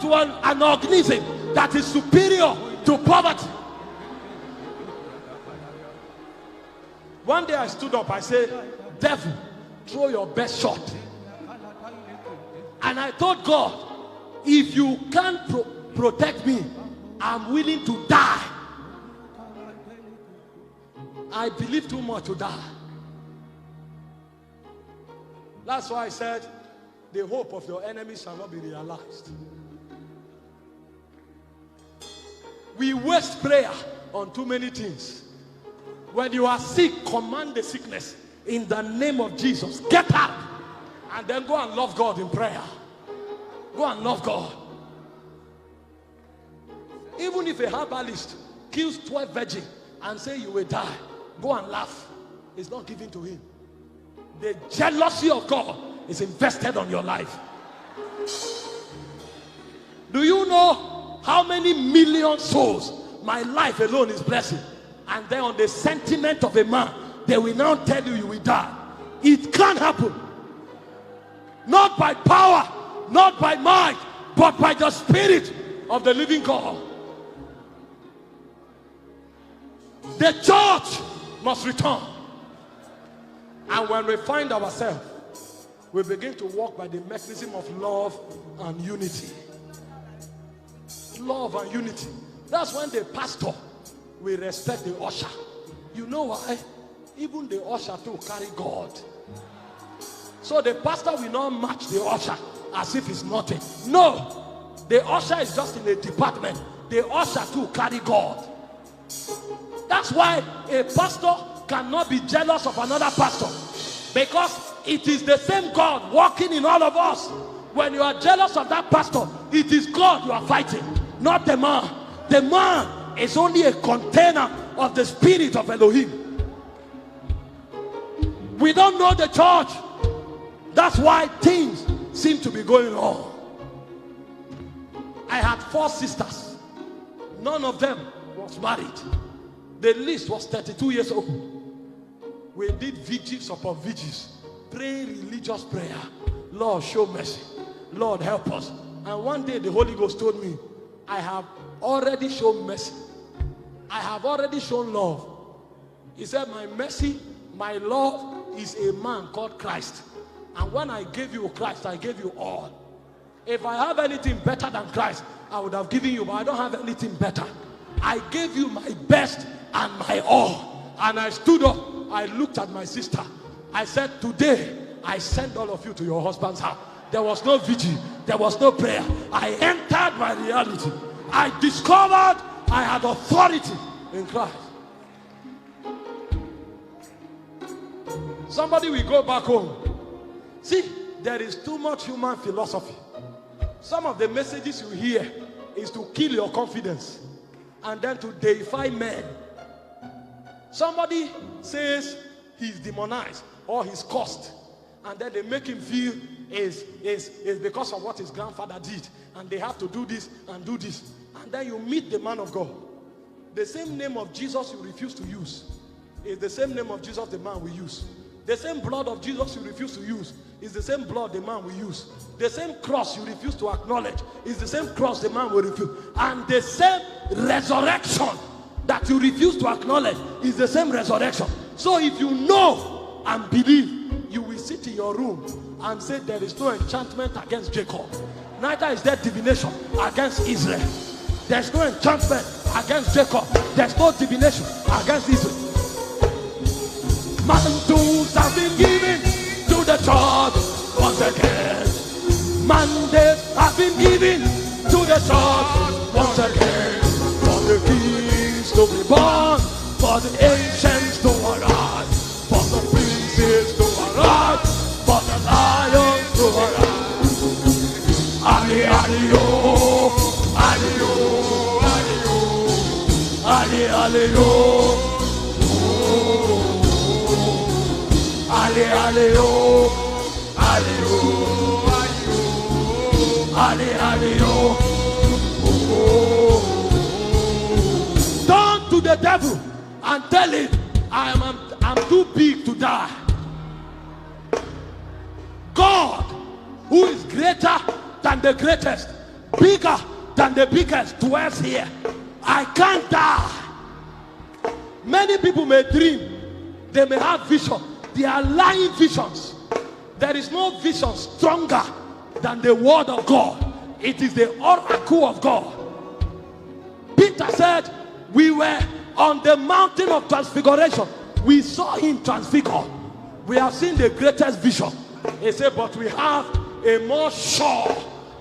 to an organism that is superior to poverty. One day I stood up, I said, devil, throw your best shot. And I told God, if you can't protect me, I'm willing to die. I believe too much to die. That's why I said, the hope of your enemies shall not be realized. We waste prayer on too many things. When you are sick, command the sickness in the name of Jesus. Get up and then go and love God in prayer. Go and love God. Even if a herbalist kills 12 virgins and say you will die, go and laugh. It's not given to him. The jealousy of God is invested on your life. Do you know how many million souls my life alone is blessing? And then on the sentiment of a man, they will now tell you you will die. It can't happen. Not by power, not by might, but by the Spirit of the living God. The church must return. And when we find ourselves, we begin to walk by the mechanism of love and unity. Love and unity. That's when the pastor will respect the usher. You know why? Even the usher too carry God. So the pastor will not match the usher as if it's nothing. No. The usher is just in a department. The usher too carry God. That's why a pastor cannot be jealous of another pastor, because it is the same God working in all of us. When you are jealous of that pastor, it is God you are fighting, not the man. The man is only a container of the Spirit of Elohim. We don't know the church. That's why things seem to be going on. I had 4 sisters. None of them was married. The least was 32 years old. We did vigils upon vigils. Pray religious prayer. Lord, show mercy. Lord, help us. And one day the Holy Ghost told me, I have already shown mercy. I have already shown love. He said, my mercy, my love is a man called Christ. And when I gave you Christ, I gave you all. If I have anything better than Christ, I would have given you, but I don't have anything better. I gave you my best and my all. And I stood up, I looked at my sister. I said, today, I send all of you to your husband's house. There was no vigil, there was no prayer. I entered my reality. I discovered I had authority in Christ. Somebody will go back home. See, there is too much human philosophy. Some of the messages you hear is to kill your confidence and then to deify men. Somebody says he's demonized or he's cursed, and then they make him feel is because of what his grandfather did, and they have to do this and do this. And then you meet the man of God. The same name of Jesus you refuse to use is the same name of Jesus the man will use. The same blood of Jesus you refuse to use is the same blood the man will use. The same cross you refuse to acknowledge is the same cross the man will refuse. And the same resurrection that you refuse to acknowledge is the same resurrection. So if you know and believe, you will sit in your room and say there is no enchantment against Jacob. Neither is there divination against Israel. There's no enchantment against Jacob. There's no divination against Israel. Mantles have been given to the church once again. Mandates have been given to the church once again. For the kings to be born, for the ancients to arise, for the princes to arise, for the lions to arise. Ali, ali, oh, ali, oh, ali, oh, ali, ali, oh. Ale, ale, oh, ale, oh, ale, ale, oh, oh. Turn to the devil and tell him, I'm too big to die. God, who is greater than the greatest, bigger than the biggest dwells here. I can't die. Many people may dream, they may have vision. They are lying visions. There is no vision stronger than the word of God. It is the oracle of God. Peter said, we were on the mountain of transfiguration. We saw him transfigured. We have seen the greatest vision. He said, but we have a more sure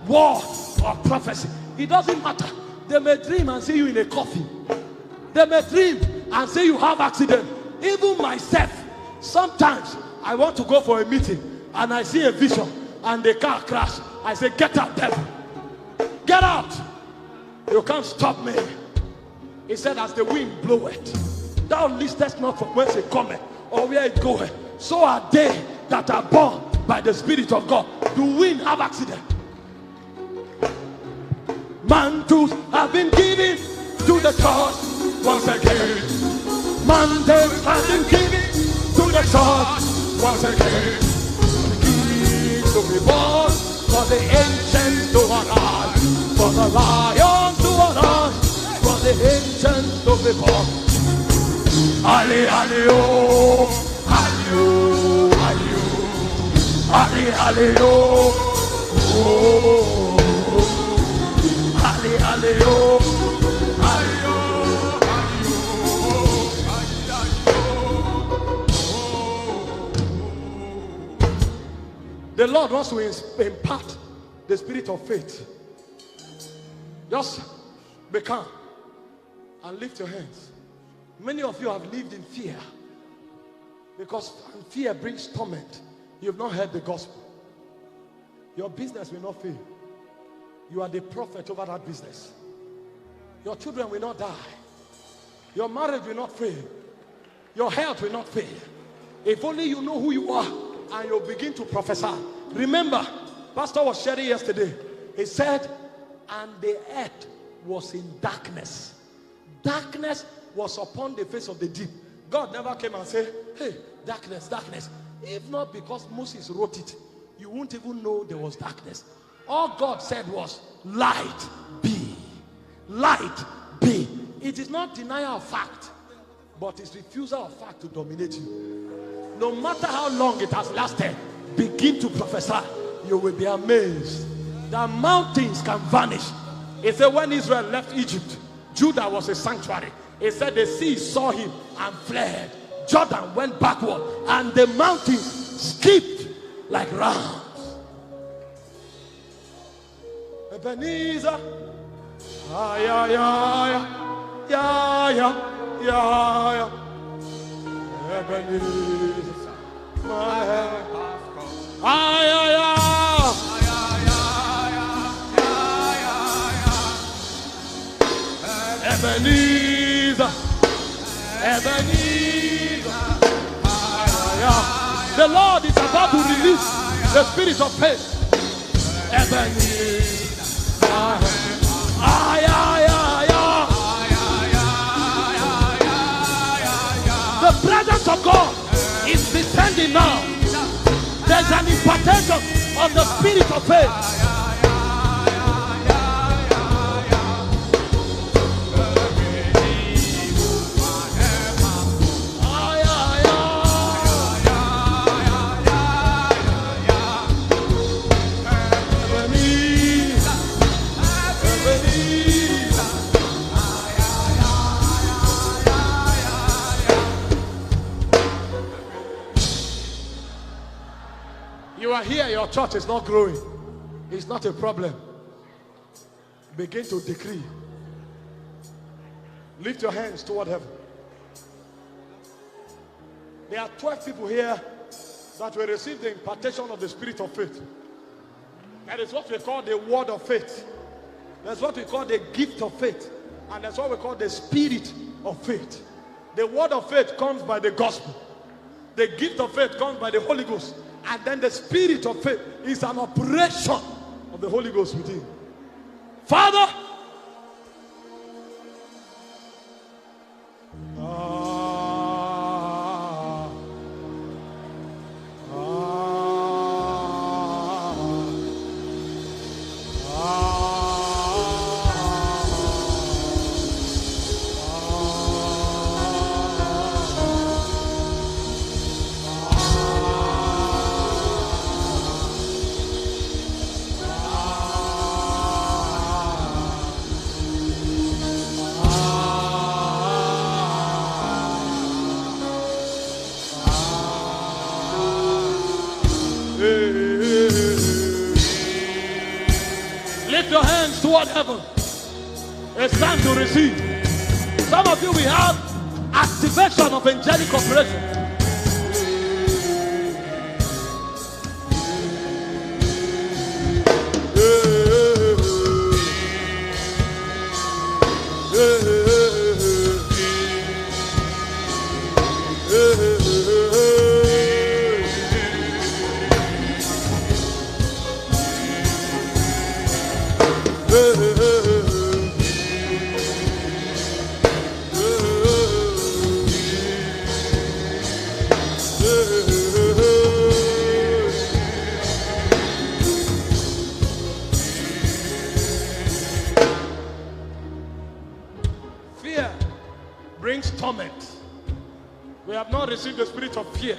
word of prophecy. It doesn't matter. They may dream and see you in a coffin. They may dream and say you have accident. Even myself, sometimes I want to go for a meeting and I see a vision and the car crash. I say, get out, devil. Get out. You can't stop me. He said, as the wind bloweth, thou listest not from whence it cometh or where it goeth. So are they that are born by the Spirit of God. Do wind have accident? Mantles have been given to the church once again. Mantles have been given to the church once again. The kings to be born, for the ancients to arise, for the lion to arise, for the ancients to be born. Ali, ali, oh, ali, oh, ali, ali, ali, oh. Ali, ali, oh, ali, oh, ali, oh. The Lord wants to impart the spirit of faith. Just be calm and lift your hands. Many of you have lived in fear because fear brings torment. You've not heard the gospel. Your business will not fail. You are the prophet over that business. Your children will not die. Your marriage will not fail. Your health will not fail. If only you know who you are and you begin to prophesy. Remember, Pastor was sharing yesterday. He said, and the earth was in darkness. Darkness was upon the face of the deep. God never came and said, hey, darkness, darkness. If not because Moses wrote it, you won't even know there was darkness. All God said was, light be. Light be. It is not denial of fact, but it's refusal of fact to dominate you. No matter how long it has lasted, begin to prophesy. You will be amazed. The mountains can vanish. It said when Israel left Egypt, Judah was a sanctuary. It said the sea saw him and fled. Jordan went backward and the mountains skipped like rams. Ebenezer, yeah, yeah, yeah, yeah, yeah, yeah. Ebenezer, my head. Yeah, yeah. Ebenezer, Ebenezer. Yeah. The Lord is about to release the spirit of faith. Ebenezer. The presence of God is descending now. There's an impartation of the spirit of faith. You are here, your church is not growing. It's not a problem. Begin to decree. Lift your hands toward heaven. There are 12 people here that will receive the impartation of the spirit of faith. That is what we call the word of faith. That's what we call the gift of faith. And that's what we call the spirit of faith. The word of faith comes by the gospel. The gift of faith comes by the Holy Ghost. And then the spirit of faith is an operation of the Holy Ghost within. Father, toward heaven. It's time to receive. Some of you, we have activation of angelic operation. Fear brings torment. We have not received the spirit of fear,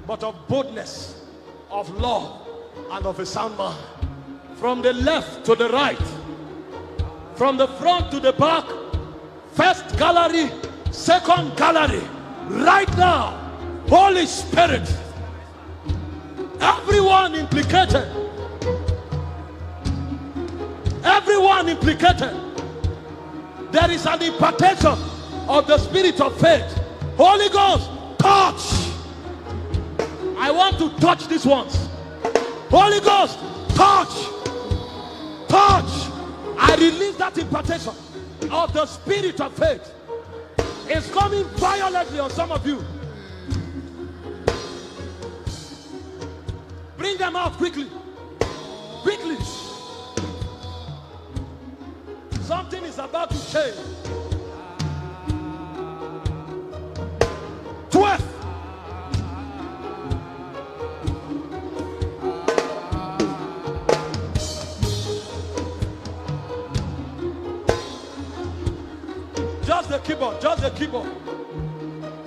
but of boldness, of love, and of a sound mind. From the left to the right, from the front to the back, first gallery, second gallery, right now, Holy Spirit, everyone implicated, there is an impartation of the spirit of faith. Holy Ghost, touch. I want to touch these ones. Holy Ghost, touch. I release that impartation of the spirit of faith. It's coming violently on some of you. Bring them out quickly. Something is about to change. 12. Just the keyboard.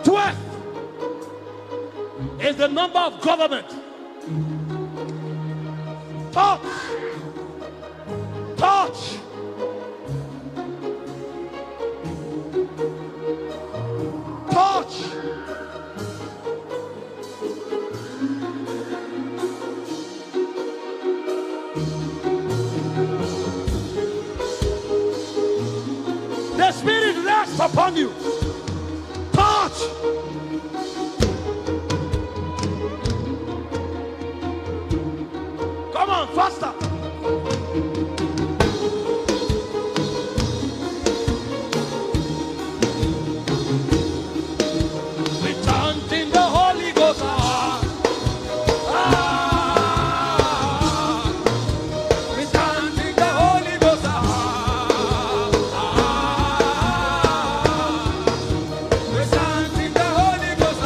12 is the number of government. Touch. The Spirit rests upon you. Touch. Come on, faster. We chant in the Holy Ghost. We chant in the Holy Ghost. We chant in the Holy Ghost.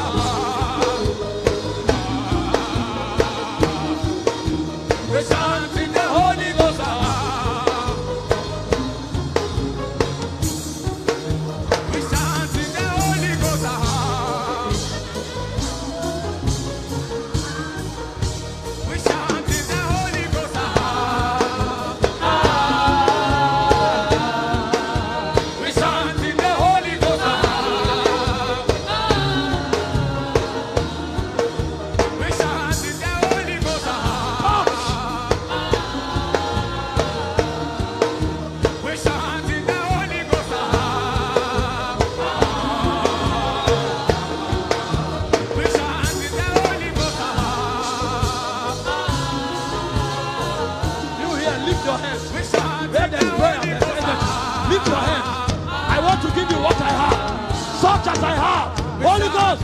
We chant in the Holy Ghost. We chant in the Holy Ghost. We chant in the Holy Ghost. We chant in the Holy Ghost. We chant in the Holy Ghost. We chant in the Holy Ghost. We chant in the Holy Ghost. You here, lift your hands. We chant where there's prayer, there's energy. Lift your hands. I want to give you what I have, such as I have. Holy Ghost,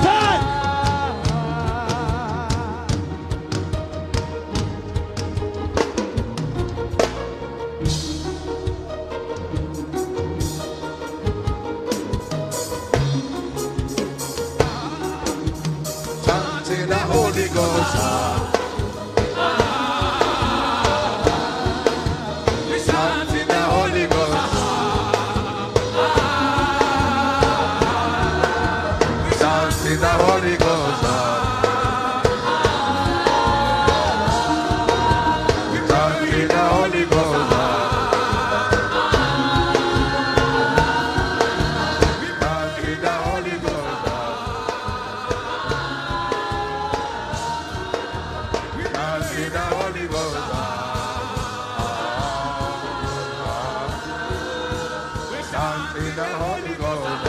take. Chant in the Holy Ghost. We chant in the Holy Ghost. chant in the Holy Ghost.